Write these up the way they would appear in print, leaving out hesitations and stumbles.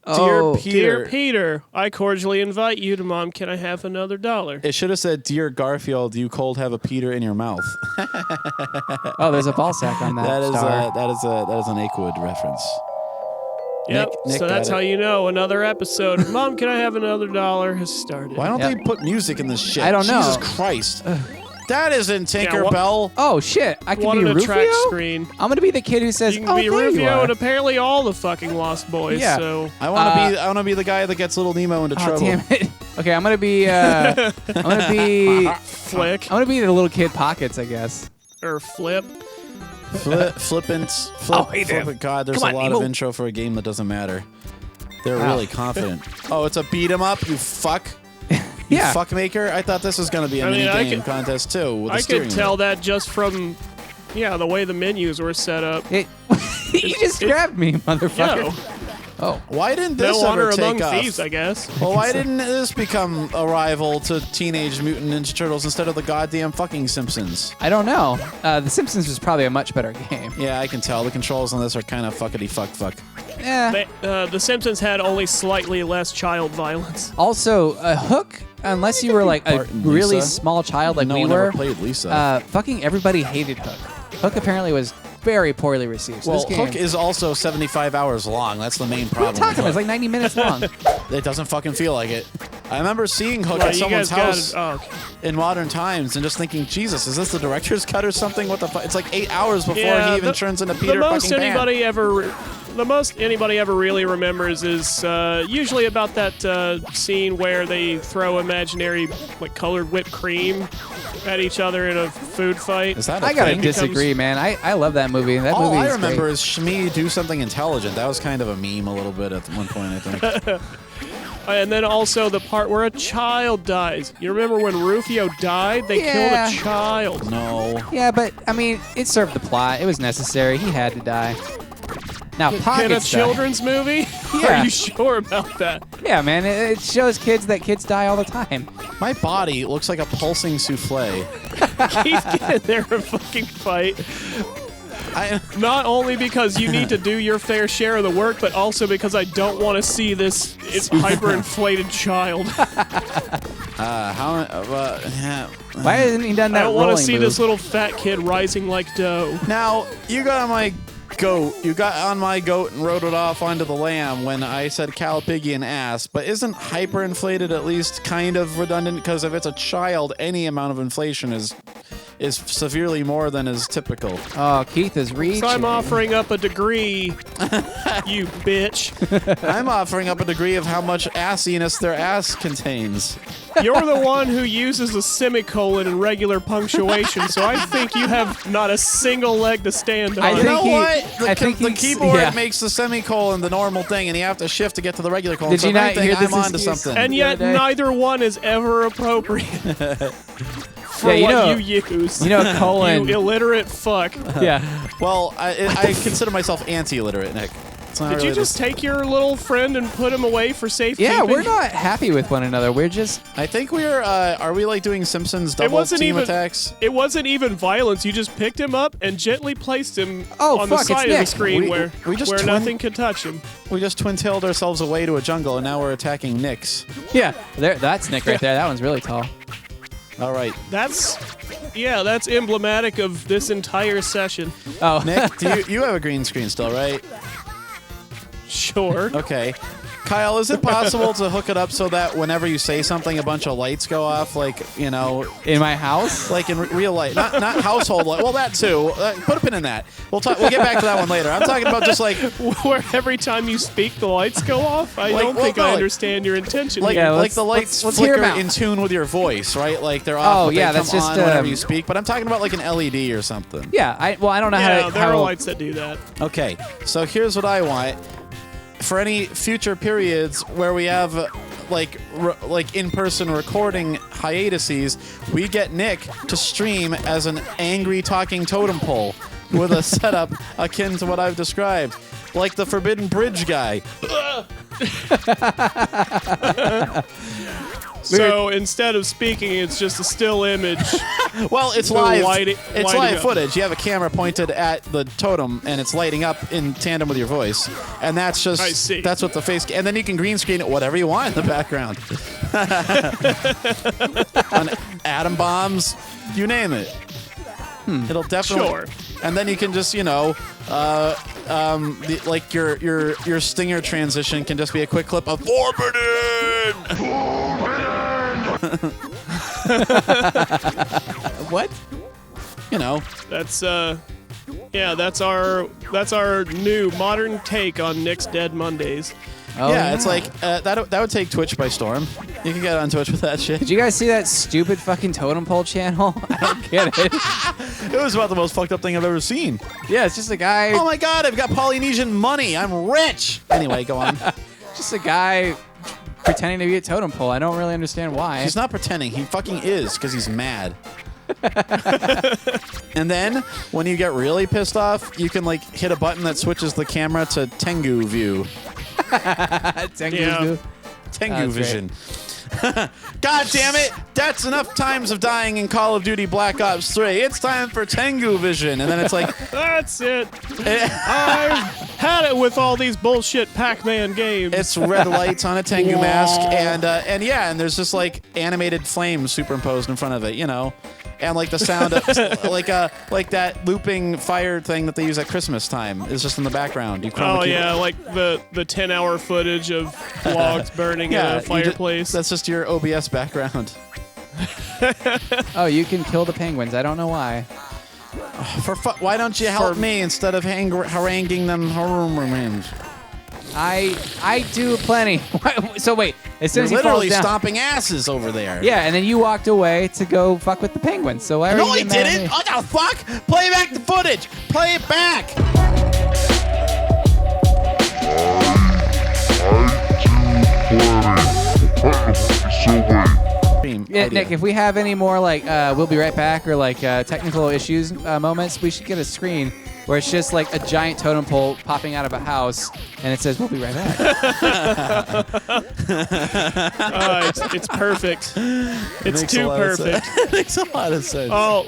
Dear Peter, I cordially invite you to Mom, Can I Have Another $1? It should have said, Dear Garfield, you cold have a Peter in your mouth. Oh, there's a ball sack on that star. That is an Aquid reference. Yep. Nick So that's how you know another episode of Mom, Can I Have Another $1 has started. Why don't they put music in this shit? I don't know. Jesus Christ. That isn't Tinkerbell. Oh shit! I can What be an Rufio. track screen. I'm gonna be the kid who says, You can be there you Rufio are. and apparently all the fucking Lost Boys. Yeah. So I want to be the guy that gets Little Nemo into trouble. Damn it. Okay, I'm gonna be. Flick I'm gonna be the little kid Pockets, I guess. or Flip. Flippant. Oh, hey there. Flippant. God, there's Come a on, lot Nemo. of intro for a game that doesn't matter. They're really confident. Oh, it's a beat 'em up. You fuck. Yeah. Fuck maker. I thought this was gonna be a mini game contest too. With I the could tell that just from, the way the menus were set up. You just grabbed me, motherfucker. Yo, Oh. Why didn't this no honor ever take among off? thieves, I guess. Well, why didn't this become a rival to Teenage Mutant Ninja Turtles instead of the goddamn fucking Simpsons? I don't know. The Simpsons was probably a much better game. Yeah, I can tell. The controls on this are kind of fuckity fuck. Yeah. The Simpsons had only slightly less child violence. Also, Hook, unless you were like a Bart and really Lisa. small child like No we one were, ever played Lisa. fucking everybody hated Hook. Hook apparently was very poorly received. So Well, this game, Hook is also 75 hours long. That's the main what are problem. you talking about? with It's like 90 minutes long. Hook. It doesn't fucking feel like it. I remember seeing Hook Well, at you someone's guys house got it. Oh, in modern times and just thinking, Jesus, is this the director's cut or something? What the fuck? It's like 8 hours before yeah, he even turns into Peter the most fucking Pan. anybody ever really remembers is usually about that scene where they throw imaginary colored whipped cream at each other in a food fight. Is that a I gotta thing? disagree, man. I love that movie. That All movie I is remember great. is Shmi do something intelligent. That was kind of a meme a little bit at one point, I think. And then also the part where a child dies. You remember when Rufio died? They Yeah. killed a child. No. Yeah, but I mean, it served the plot. It was necessary. He had to die. Now, In a Pockets died. children's movie? Yeah. Are you sure about that? Yeah, man. It shows kids that kids die all the time. My body looks like a pulsing souffle. Keith, get in there and fucking fight. I, Not only because you need to do your fair share of the work, but also because I don't want to see this hyperinflated child. Why hasn't he done that I don't want to rolling see move? this little fat kid rising like dough. now, you got on my goat. You got on my goat and rode it off onto the lamb when I said Calipigian ass. But isn't hyperinflated at least kind of redundant? Because if it's a child, any amount of inflation is severely more than is typical. Oh, Keith is reaching. So I'm offering up a degree, you bitch. I'm offering up a degree of how much assiness their ass contains. You're the one who uses a semicolon in regular punctuation, so I think you have not a single leg to stand on. I You think know he- what? I think The he's- keyboard yeah. makes the semicolon the normal thing, and you have to shift to get to the regular colon. Did so you if not anything, hear this I'm onto excuse? something. And the yet other day. neither one is ever appropriate for Yeah, you what know- you use. You know, colon. You illiterate fuck. Yeah. Well, I consider myself anti-illiterate, Nick. It's not Did really you just take your little friend and put him away for safekeeping? Yeah, we're not happy with one another. We're just. I think we're. Are we like doing Simpsons double wasn't team even- attacks? It wasn't even violence. You just picked him up and gently placed him on the fuck, it's side of the Nick. screen We where just twin- nothing could touch him. We just twin-tailed ourselves away to a jungle, and now we're attacking Nicks. Yeah, that's Nick right there. That one's really tall. All right, That's emblematic of this entire session. Oh, Nick, you have a green screen still, right? Sure. Okay. Kyle, is it possible to hook it up so that whenever you say something, a bunch of lights go off, like, you know, in my house. like in real life, not household light. Well, that too. Put a pin in that. We'll get back to that one later. I'm talking about just like Where every time you speak, the lights go off? I don't think I understand your intention like here. like the lights let's hear flicker 'em out. in tune with your voice, right? Like they're off, Oh, but yeah, they that's come just, on whenever you speak. But I'm talking about like an LED or something. Yeah, I don't know Yeah, how. there are how lights that do that. Okay, so here's what I want. For any future periods where we have like in-person recording hiatuses, we get Nick to stream as an angry talking totem pole with a setup akin to what I've described, like the Forbidden Bridge guy. So instead of speaking, it's just a still image. Well, it's So live. lighting It's live up. footage. You have a camera pointed at the totem, and it's lighting up in tandem with your voice. And that's just I see. that's what the face. And then you can green screen it whatever you want in the background. On atom bombs, you name it. It'll definitely. Sure. And then you can just, like your stinger transition can just be a quick clip of Forbidden. What? That's that's our new modern take on Nick's Dead Mondays. Oh, yeah, it's like that would take Twitch by storm. You can get on Twitch with that shit. Did you guys see that stupid fucking totem pole channel? I don't get it. It was about the most fucked up thing I've ever seen. Yeah, it's just a guy. Oh my god, I've got Polynesian money. I'm rich. Anyway, go on. Just a guy pretending to be a totem pole. I don't really understand why. He's not pretending. He fucking is because he's mad. And then when you get really pissed off, you can like hit a button that switches the camera to Tengu view. Yeah. Tengu That's vision. God damn it! That's enough times of dying in Call of Duty Black Ops 3. It's time for Tengu vision. And then it's like, That's it. I've had it with all these bullshit Pac-Man games. it's red lights on a Tengu mask, and there's just like animated flames superimposed in front of it, and like the sound of like that looping fire thing that they use at Christmas time is just in the background. You chroma Oh key- yeah, like the 10-hour footage of logs burning in a you fireplace. that's just your OBS background. Oh, you can kill the penguins. I don't know why. Why don't you help me instead of haranguing them? I do plenty. So wait, as soon You're as he falls literally down, stomping asses over there. yeah, and then you walked away to go fuck with the penguins. So why are No, you I getting mad at didn't. me? What the fuck? Play back the footage. Play it back. Yeah, Nick, if we have any more like we'll be right back or like technical issues moments, we should get a screen where it's just like a giant totem pole popping out of a house and it says we'll be right back. It's perfect. It's too perfect. It makes a lot of sense. Oh,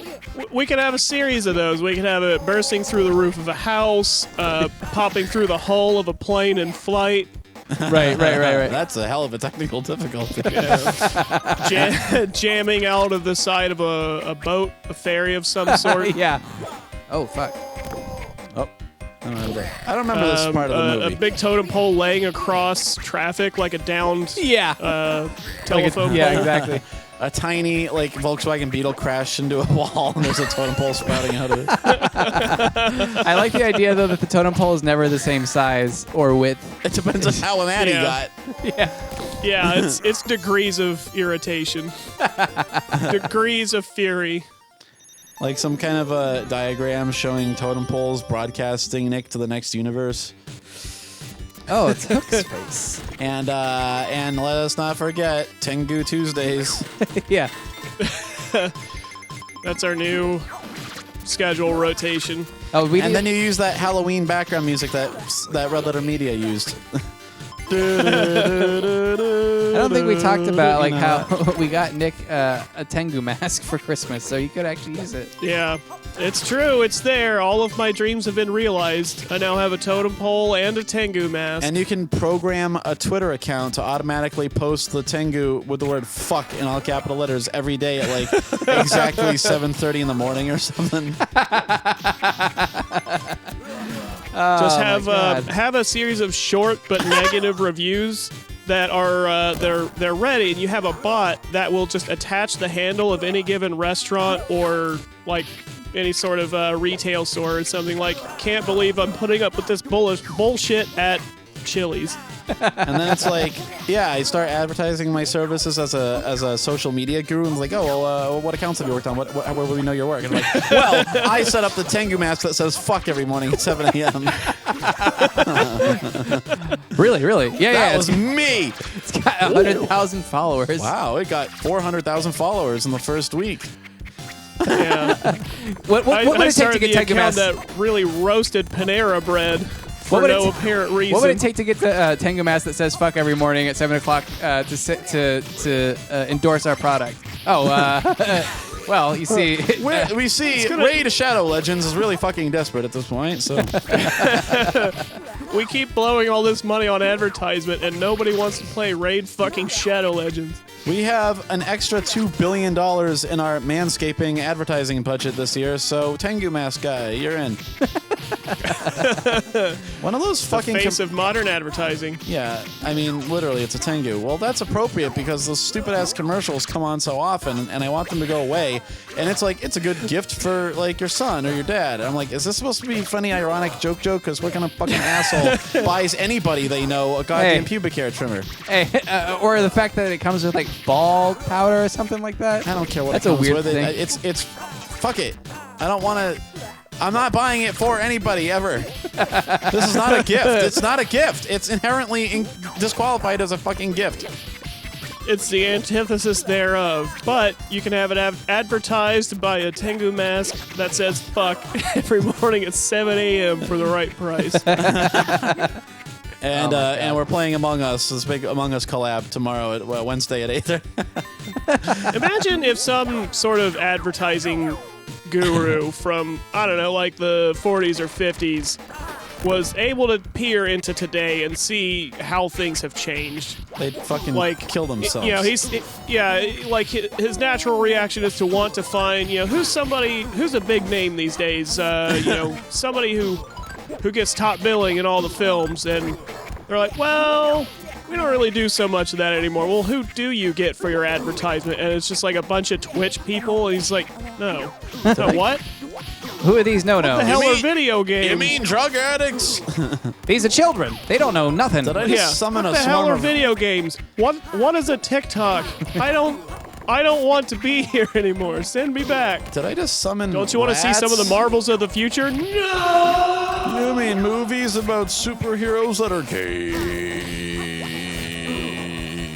we could have a series of those. We could have it bursting through the roof of a house, popping through the hull of a plane in flight, Right. That's a hell of a technical difficulty. jamming out of the side of a boat, a ferry of some sort. Yeah. Oh fuck. Oh, I don't remember this part of the movie. A big totem pole laying across traffic like a downed Yeah. telephone Yeah, pole. exactly. A tiny like Volkswagen Beetle crashed into a wall, and there's a totem pole sprouting out of it. I like the idea though that the totem pole is never the same size or width. It depends on how mad he Yeah. got. Yeah. Yeah, it's degrees of irritation, degrees of fury. Like some kind of a diagram showing totem poles broadcasting Nick to the next universe. Oh, it's Hook's face. And let us not forget Tengu Tuesdays. Yeah. That's our new schedule rotation. Oh, we And need- then you use that Halloween background music that Red Letter Media used. I don't think we talked about like how we got Nick a Tengu mask for Christmas, so you could actually use it. Yeah, it's true. It's there. All of my dreams have been realized. I now have a totem pole and a Tengu mask. And you can program a Twitter account to automatically post the Tengu with the word fuck in all capital letters every day at like exactly 7:30 in the morning or something. Just my God. have a series of short but negative reviews that are they're ready, and you have a bot that will just attach the handle of any given restaurant or like any sort of retail store or something like. Can't believe I'm putting up with this bullshit at Chili's. And then it's like, yeah, I start advertising my services as a social media guru. And it's like, oh, well, what accounts have you worked on? Where will we know your work? And I'm like, well, I set up the Tengu mask that says fuck every morning at 7 a.m. Really? Yeah, That was me. It's got 100,000 followers. Wow, it got 400,000 followers in the first week. Yeah. What would I it take to started get the Tengu account mask? that really roasted Panera bread. for no apparent reason. What would it take to get the Tengu mask that says "fuck" every morning at 7 o'clock to endorse our product? Oh, well, you see, We see Raid Shadow Legends is really fucking desperate at this point. So we keep blowing all this money on advertisement, and nobody wants to play Raid fucking Shadow Legends. we have an extra $2 billion in our manscaping advertising budget this year. So Tengu Mask guy, you're in. One of those fucking Face of modern advertising. Yeah, I mean, literally, it's a Tengu. Well, that's appropriate because those stupid-ass commercials come on so often, and I want them to go away. And it's like, it's a good gift for, like, your son or your dad. And I'm like, is this supposed to be funny, ironic joke? Because what kind of fucking asshole buys anybody they know a goddamn pubic hair trimmer? hey, or the fact that it comes with like ball powder or something like that. I don't care what That's it comes a weird with. thing. It's fuck it. I don't want to. I'm not buying it for anybody ever. This is not a gift. It's not a gift. It's inherently disqualified as a fucking gift. It's the antithesis thereof. But you can have it advertised by a Tengu mask that says fuck every morning at 7 a.m. for the right price. And we're playing Among Us, this big Among Us collab tomorrow at Wednesday at 8:30. Imagine if some sort of advertising guru from, I don't know, like the 40s or 50s was able to peer into today and see how things have changed. They'd fucking Like, kill themselves. You know, like his natural reaction is to want to find, you know, who's a big name these days, you know, somebody who gets top billing in all the films, and they're like, well, we don't really do so much of that anymore. Well, who do you get for your advertisement? And it's just like a bunch of Twitch people, and he's like, no. So what? Who are these no-nos? The hell are video games? You mean drug addicts? These are children. They don't know nothing. Did I just Yeah. summon What a the hell swarm are of... video games? What is a TikTok? I don't want to be here anymore. Send me back. Did I just summon Don't you want to see some of the Marvels of the future? No! You mean movies about superheroes that are gay?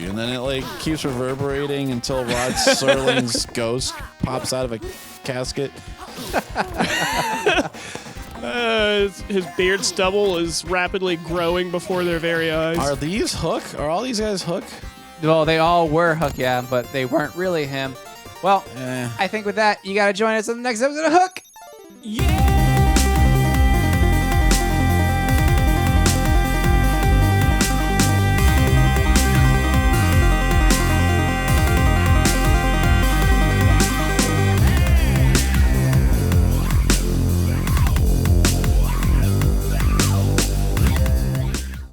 And then it like keeps reverberating until Rod Serling's ghost pops out of a casket. His beard stubble is rapidly growing before their very eyes. Are these Hook? Are all these guys Hook? Well, they all were Hook, yeah, but they weren't really him. Well, Eh. I think with that, you got to join us on the next episode of Hook. Yeah!